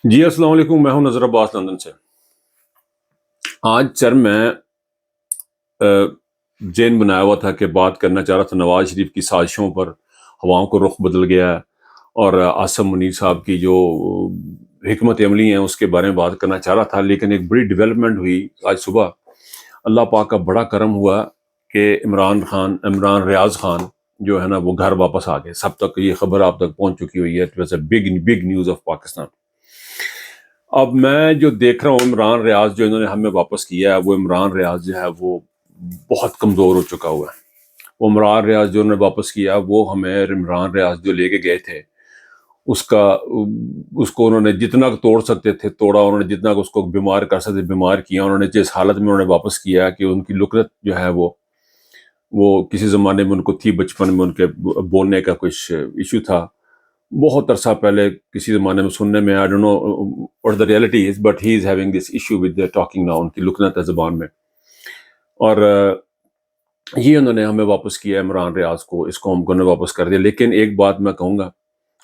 جی अस्सलाम वालेकुम। मैं हूं नज़र अब्बास लंदन से। आज सर मैं जहन बनाया हुआ था कि बात करना चाह रहा था नवाज शरीफ की साजिशों पर। हवाओं को रुख बदल गया है और आसम मुनीर साहब की जो हिकमत अमली हैं उसके बारे में बात करना चाह रहा था, लेकिन एक बड़ी डेवलपमेंट हुई आज सुबह। अल्लाह पाक का बड़ा करम हुआ कि इमरान रियाज खान जो है ना वो घर वापस आ गए। सब तक ये खबर आप तक पहुंच चुकी हुई है। It was a big big news of Pakistan. अब मैं जो देख रहा हूँ इमरान रियाज जो इन्होंने हमें वापस किया है, वो इमरान रियाज जो है वो बहुत कमज़ोर हो चुका हुआ है। वो इमरान रियाज जो उन्होंने वापस किया, वो हमें इमरान रियाज जो लेके गए थे उसका उसको उन्होंने जितना तोड़ सकते थे तोड़ा, उन्होंने जितना उसको बीमार कर सकते बीमार किया। उन्होंने जिस हालत में उन्होंने वापस किया कि उनकी लुकनत जो है वो किसी ज़माने में उनको थी, बचपन में उनके बोलने का कुछ इशू था। बहुत अरसा पहले किसी ज़माने में सुनने में, I don't know what the reality is, but he is having this issue with talking now, उनकी लुकनत है ज़बान में। और ये उन्होंने हमें वापस किया, इमरान रियाज को, इस कौम को उन्होंने वापस कर दिया। लेकिन एक बात मैं कहूँगा,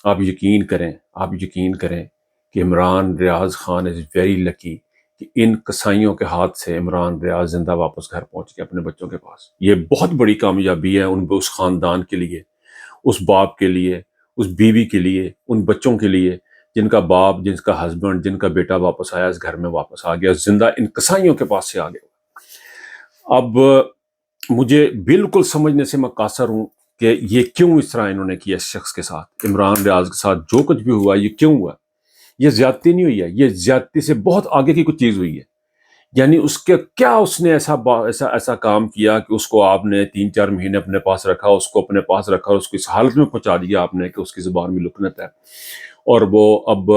आप यकीन करें कि Imran Riaz Khan is very lucky कि इन कसाइयों के हाथ से इमरान रियाज जिंदा वापस घर पहुंच गया अपने बच्चों के पास। ये बहुत बड़ी कामयाबी है उस खानदान के लिए, उस बाप के लिए, उस बीवी के लिए, उन बच्चों के लिए जिनका बाप, जिनका हस्बैंड, जिनका बेटा वापस आया, इस घर में वापस आ गया, जिंदा इन कसाइयों के पास से आ गया। अब मुझे बिल्कुल समझने से मैं कासर हूं कि ये क्यों इस तरह इन्होंने किया इस शख्स के साथ, इमरान रियाज के साथ जो कुछ भी हुआ ये क्यों हुआ। ये ज्यादती नहीं हुई है, ये ज्यादती से बहुत आगे की कुछ चीज हुई है। यानी उसके क्या उसने ऐसा ऐसा काम किया कि उसको आपने 3-4 महीने अपने पास रखा, उसको अपने पास रखा और उसको इस हालत में पहुंचा दिया आपने कि उसकी जुबान में लुकनत है। और वो अब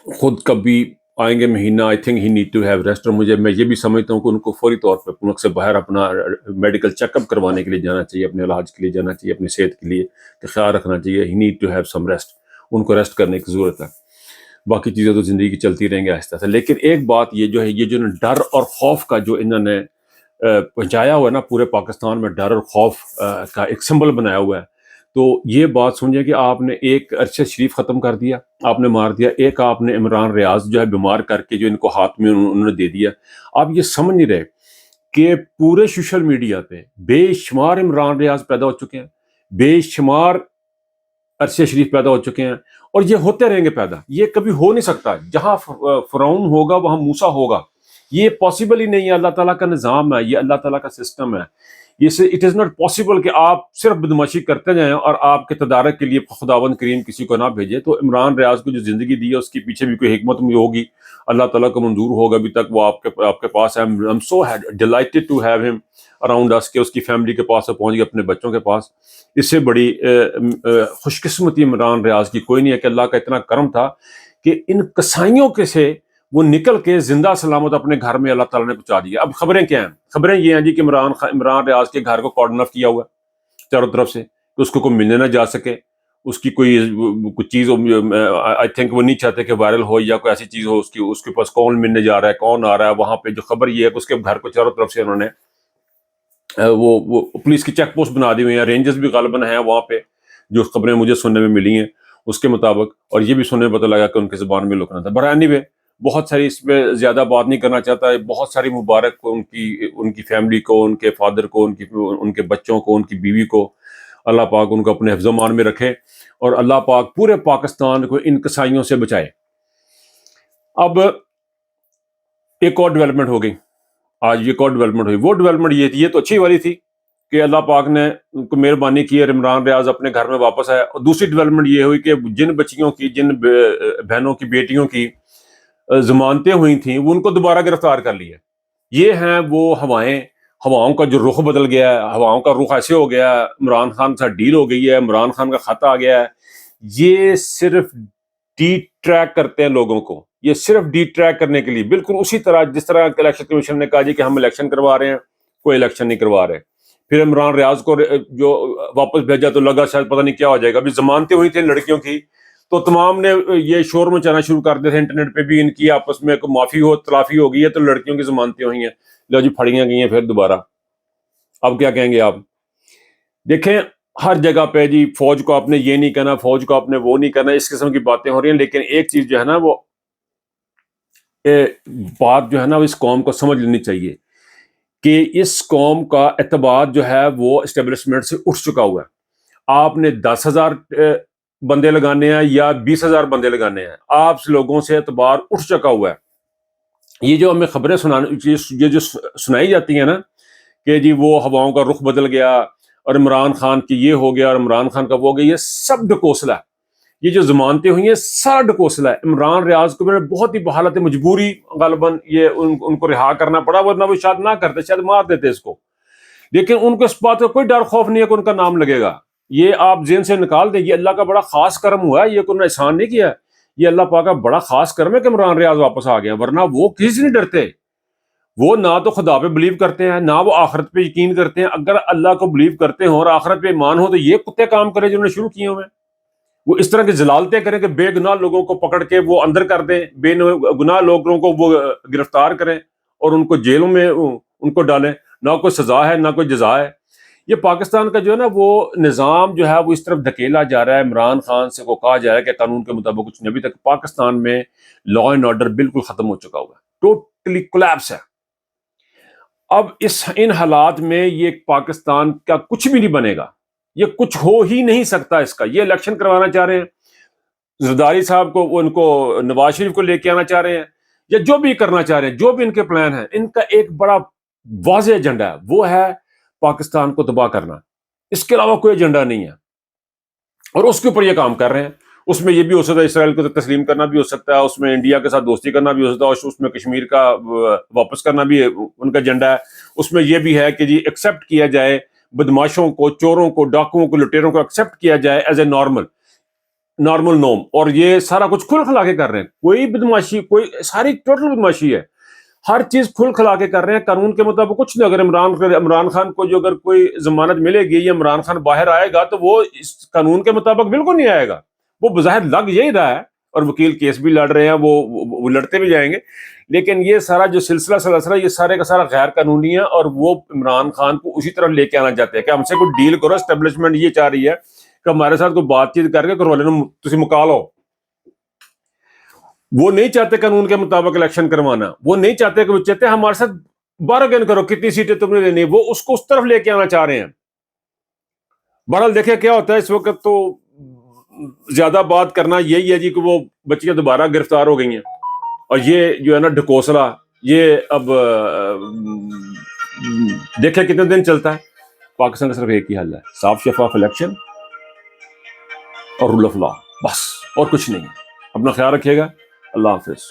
खुद कभी आएंगे महीना, I think he need to have rest. और मैं ये भी समझता हूँ कि उनको फौरी तौर पर मुल्क से बाहर अपना मेडिकल चेकअप करवाने के लिए जाना चाहिए, अपने इलाज के लिए जाना चाहिए, अपनी सेहत के लिए ख्याल रखना चाहिए। He need to have some rest, उनको रेस्ट करने की ज़रूरत है। बाकी चीज़ें तो ज़िंदगी की चलती रहेंगी आहिस्ता से। लेकिन एक बात ये जो है, ये जो डर और खौफ का जो इन्होंने पहुंचाया हुआ है ना, पूरे पाकिस्तान में डर और खौफ का एक सिंबल बनाया हुआ है। तो ये बात समझिए कि आपने एक अरशद शरीफ ख़त्म कर दिया, आपने मार दिया, एक आपने इमरान रियाज जो है बीमार करके जो इनको हाथ में उन्होंने दे दिया। आप ये समझ नहीं रहे कि पूरे सोशल मीडिया पे बेशुमार इमरान रियाज पैदा हो चुके हैं, बेशुमार अरशद शरीफ पैदा हो चुके हैं, और ये होते रहेंगे पैदा। ये कभी हो नहीं सकता। जहां फ़िरौन होगा वहां मूसा होगा। ये पॉसिबल ही नहीं है। अल्लाह ताला का निज़ाम है, ये अल्लाह ताला का सिस्टम है। इसे इट इज़ नॉट पॉसिबल कि आप सिर्फ बदमाशी करते जाएं और आपके तदारक के लिए खुदावंद करीम किसी को ना भेजे। तो इमरान रियाज को जो ज़िंदगी दी है उसके पीछे भी कोई हिकमत भी होगी, अल्लाह ताला को मंजूर होगा। अभी तक वो आपके पास है। I am so delighted to have him around us, के उसकी फैमिली के पास पहुंच गए, अपने बच्चों के पास। इससे बड़ी खुशकिस्मती इमरान रियाज की कोई नहीं है कि अल्लाह का इतना करम था कि इन कसाइयों के से वो निकल के जिंदा सलामत अपने घर में अल्लाह ताला ने पहुंचा दिया। अब खबरें क्या हैं? खबरें ये हैं जी कि इमरान रियाज के घर को कॉर्डन ऑफ किया हुआ है चारों तरफ से, कि उसको कोई मिलने ना जा सके। उसकी कुछ चीज, आई थिंक वो नहीं चाहते कि वायरल हो या कोई ऐसी चीज हो उसकी, उसके पास कौन मिलने जा रहा है, कौन आ रहा है। वहां पे जो खबर ये है कि उसके घर को चारों तरफ से उन्होंने वो पुलिस की चेक पोस्ट बना दी हुई है, रेंजर्स भी गालबन है वहां पे, जो खबरें मुझे सुनने में मिली हैं उसके मुताबिक। और ये भी सुनने में पता लगा कि उनकी जुबान में लुकना था। बट एनीवे, बहुत सारी इसमें ज्यादा बात नहीं करना चाहता। बहुत सारी मुबारक को उनकी उनकी फैमिली को, उनके फादर को, उनके बच्चों को, उनकी बीवी को। अल्लाह पाक उनको अपने हिफ्ज़-ओ-मान में रखे और अल्लाह पाक पूरे पाकिस्तान को इन कसाइयों से बचाए। अब एक और डेवलपमेंट हो गई आज, एक और डेवलपमेंट हुई। वो डेवलपमेंट ये तो अच्छी वाली थी कि अल्लाह पाक ने उनको मेहरबानी की और इमरान रियाज अपने घर में वापस आया। और दूसरी डेवलपमेंट ये हुई कि जिन बच्चियों की, जिन बहनों की, बेटियों की जमानतें हुई थी, वो उनको दोबारा गिरफ्तार कर लिया। ये हैं वो हवाएं, हवाओं का जो रुख बदल गया है। हवाओं का रुख ऐसे हो गया है, इमरान खान के साथ डील हो गई है, इमरान खान का खाता आ गया है। ये सिर्फ डी ट्रैक करते हैं लोगों को, ये सिर्फ डी ट्रैक करने के लिए, बिल्कुल उसी तरह जिस तरह इलेक्शन कमीशन ने कहा जी कि हम इलेक्शन करवा रहे हैं, कोई इलेक्शन नहीं करवा रहे। फिर इमरान रियाज को जो वापस भेजा तो लगा शायद पता नहीं क्या हो जाएगा। अभी जमानतें हुई थी लड़कियों की, तो तमाम ने ये शोर मचाना शुरू कर दिया था इंटरनेट पे भी, इनकी आपस में माफी हो तलाफी हो गई है, तो लड़कियों की जमानतें हुई हैं, लो जी फड़ियां गई हैं फिर दोबारा। अब क्या कहेंगे आप? देखें, ہر جگہ پہ جی فوج کو آپ نے یہ نہیں کرنا، فوج کو آپ نے وہ نہیں کرنا، اس قسم کی باتیں ہو رہی ہیں. لیکن ایک چیز جو ہے نا وہ بات جو ہے نا اس قوم کو سمجھ لینی چاہیے کہ اس قوم کا اعتبار جو ہے وہ اسٹیبلشمنٹ سے اٹھ چکا ہوا ہے. آپ نے 10,000 بندے لگانے ہیں یا 20,000 بندے لگانے ہیں، آپ لوگوں سے اعتبار اٹھ چکا ہوا ہے. یہ جو ہمیں خبریں یہ جو سنائی جاتی ہیں نا کہ جی وہ ہواؤں کا رخ بدل گیا اور عمران خان کی یہ ہو گیا اور عمران خان کا وہ ہو گیا، یہ سب ڈکوسلا ہے. یہ جو ضمانتیں ہوئی ہیں سارا ڈکوسلا ہے. عمران ریاض کو میں نے بہت ہی بحالت مجبوری غالباً یہ ان کو رہا کرنا پڑا، ورنہ وہ شاید نہ کرتے، شاید مار دیتے اس کو. لیکن ان کو اس بات کا کوئی ڈر خوف نہیں ہے کہ ان کا نام لگے گا. یہ آپ ذہن سے نکال دیں، یہ اللہ کا بڑا خاص کرم ہوا ہے، یہ کوئی احسان نہیں کیا. یہ اللہ پاک کا بڑا خاص کرم ہے کہ عمران ریاض واپس آ گیا، ورنہ وہ کسی سے نہیں ڈرتے. وہ نہ تو خدا پہ بلیو کرتے ہیں، نہ وہ آخرت پہ یقین کرتے ہیں. اگر اللہ کو بلیو کرتے ہوں اور آخرت پہ ایمان ہو تو یہ کتے کام کریں جنہوں نے شروع کیے ہوئے. وہ اس طرح کی ضلالتیں کریں کہ بے گناہ لوگوں کو پکڑ کے وہ اندر کر دیں، بے گناہ لوگوں کو وہ گرفتار کریں اور ان کو جیلوں میں ان کو ڈالیں. نہ کوئی سزا ہے نہ کوئی جزا ہے. یہ پاکستان کا جو ہے نا وہ نظام جو ہے وہ اس طرف دھکیلا جا رہا ہے. عمران خان سے کو کہا جا رہا ہے کہ قانون کے مطابق کچھ نہیں. ابھی تک پاکستان میں لا اینڈ آرڈر بالکل ختم ہو چکا ہوا ہے، ٹوٹلی کولیپس ہے. اب ان حالات میں یہ پاکستان کا کچھ بھی نہیں بنے گا، یہ کچھ ہو ہی نہیں سکتا. اس کا یہ الیکشن کروانا چاہ رہے ہیں زرداری صاحب کو، وہ ان کو نواز شریف کو لے کے آنا چاہ رہے ہیں، یا جو بھی کرنا چاہ رہے ہیں، جو بھی ان کے پلان ہیں، ان کا ایک بڑا واضح ایجنڈا ہے، وہ ہے پاکستان کو تباہ کرنا. اس کے علاوہ کوئی ایجنڈا نہیں ہے اور اس کے اوپر یہ کام کر رہے ہیں. اس میں یہ بھی ہو سکتا ہے اسرائیل کو تسلیم کرنا بھی ہو سکتا ہے، اس میں انڈیا کے ساتھ دوستی کرنا بھی ہو سکتا ہے، اس میں کشمیر کا واپس کرنا بھی ان کا ایجنڈا ہے. اس میں یہ بھی ہے کہ جی ایکسیپٹ کیا جائے بدماشوں کو، چوروں کو، ڈاکوؤں کو، لٹیروں کو ایکسیپٹ کیا جائے ایز اے نارمل نوم. اور یہ سارا کچھ کھل کھلا کے کر رہے ہیں. کوئی بدماشی، کوئی ساری ٹوٹل بدماشی ہے. ہر چیز کھل کھلا کے کر رہے ہیں قانون کے مطابق. کچھ نہیں. اگر عمران خان کو جو اگر کوئی ضمانت ملے گی یا عمران خان باہر آئے گا تو وہ اس قانون کے مطابق بالکل نہیں آئے گا. وہ بظاہر لگ یہی رہا ہے اور وکیل کیس بھی لڑ رہے ہیں، وہ لڑتے بھی جائیں گے، لیکن یہ سارا جو سلسلہ یہ سارے کا سارا غیر قانونی ہے. اور وہ عمران خان کو اسی طرح لے کے آنا چاہتے ہیں کہ ہم سے کوئی ڈیل کرو. اسٹیبلشمنٹ یہ چاہ رہی ہے کہ ہمارے ساتھ کوئی بات چیت کر کے کروا لینا، تسی مکا لو. وہ نہیں چاہتے قانون کے مطابق الیکشن کروانا. وہ نہیں چاہتے کہ وہ چاہتے ہیں ہمارے ساتھ بارگین کرو، کتنی سیٹیں تم نے لینی. وہ اس کو اس طرف لے کے آنا چاہ رہے ہیں. بہرحال دیکھیں کیا ہوتا ہے. اس وقت تو زیادہ بات کرنا یہی ہے جی کہ وہ بچیاں دوبارہ گرفتار ہو گئی ہیں اور یہ جو ہے نا ڈھکوسلا یہ اب دیکھیں کتنے دن چلتا ہے. پاکستان کا صرف ایک ہی حل ہے، صاف شفاف الیکشن اور رول آف لا، بس اور کچھ نہیں ہے. اپنا خیال رکھیے گا. اللہ حافظ.